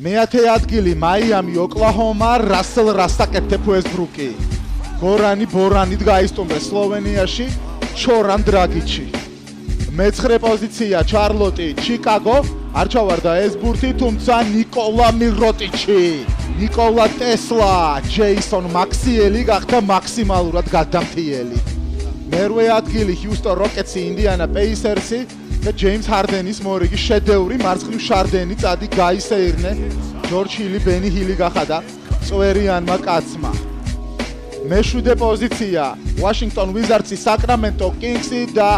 მეათე ადგილი მაიამი, ოკლაჰომა, რასელ რასაკეთებ უესტბრუკი. გორანი ბორანით გაისტუმრეს სლოვენიაში, ჩორან დრაგიჩი. მეცხრე პოზიცია ჩარლოტი, ჩიკაგო, არ ჩავარდა ეს ბურთი, თუმცა ნიკოლა მიროტიჩი, ნიკოლა ტესლა, ჯეისონ მაქსიელი გახდა მაქსიმალურად გადამთიელი. მერვე ადგილი ჰიუსტონ როკეტსი, ინდიანა პეისერსი და ჯეიმს ჰარდენის მორიგი შედევრი, მარცხნივ შარდენი წადი გაისეირნე, ჯორჯ ჰილი, ბენი ჰილი გახადა წვერიანმა კაცმა. მეშვიდე პოზიცია ვაშინგტონ ვიზარდსი, საკრამენტო კინგსი და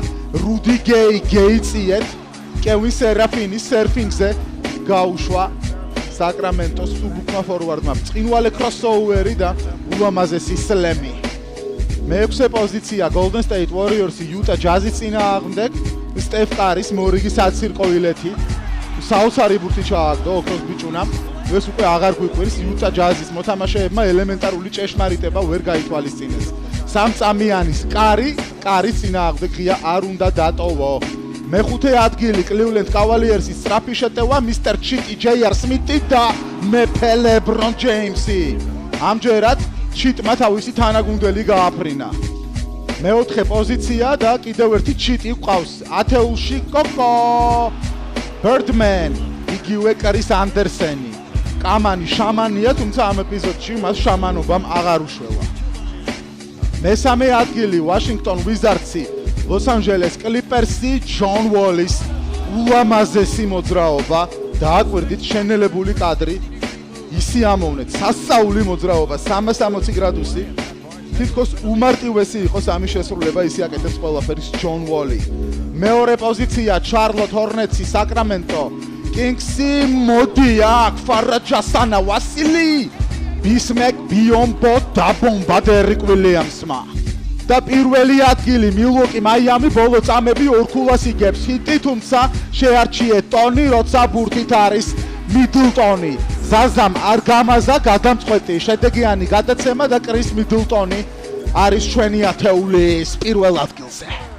რუდი გეი გეიწიეთ კევინ სერაფინის სერფინგზე გაუშვა საკრამენტოს სუბუქმა ფორვარდმა ბრწყინვალე კროსოუერი და ულამაზესი სლემი. მეექვსე პოზიცია გოლდენ სტეიტ ვორიორსი, იუტა ჯაზის წინააღმდეგ სტეფ კარის მორიგი საცირყოილეთი, საოცარი ბურთი ჩააგდო ოქროს ბიჭუნამ. ეს უკვე აღარ გვიყვირს, იუტა ჯაზის მოთამაშეებმა ელემენტარული ჭეშმარიტება ვერ გაითვალისწინეს. სამწამიანის კარის წინააღმდეგ ღია არ უნდა დატოვო. მეხუთე ადგილი კლივლენდ კავალიერსის სწრაფი შეტევა, მისტერ ჩიტი ჯეი-არ სმიტი და მეფე ლებრონ ჯეიმსი. ამჯერად ჩიტმა თავისი თანაგუნდელი გააფრინა. მეოთხე პოზიცია და კიდევ ერთი ჩიტი გვყავს ათეულში კოკო ბერდმენ, იგივე კრის ანდერსენი. კამანი შამანია, თუმცა ამ ეპიზოდში მას შამანობამ აღარ უშველა. მესამე ადგილი ვაშინგტონ ვიზარდსი, ლოს ანჯელეს კლიპერსი, ჯონ უოლის ულამაზესი მოძრაობა, დააკვირდით შენელებული კადრი, ისი ამოვნეთ სასწაული მოძრაობა, 360 გრადუსი. თითქოს უმარტივესი იყოს ამის შესრულება, ისი აკეთებს ყველაფერს ჯონ უოლი. მეორე პოზიცია ჩარლოტ ჰორნეტსი, საკრამენტო კინგსი, მოდი აქ ფარაჯასანა ვასილი, ბისმეკ ბიომბო დაბომბა დერიკ ვილიამსმა. და პირველი ადგილი მილვოკი მაიამი, ბოლო წამები ორქულას იგებს ჰიტი, თუმცა შეარჩიეთ ტონი, როცა ბურთით არის მიდლტონი. ზაზამ არ გამაზა გადამწყვეტი შედეგიანი გადაცემა და კრის მიდლტონი არის ჩვენი ათეულის პირველ ადგილზე.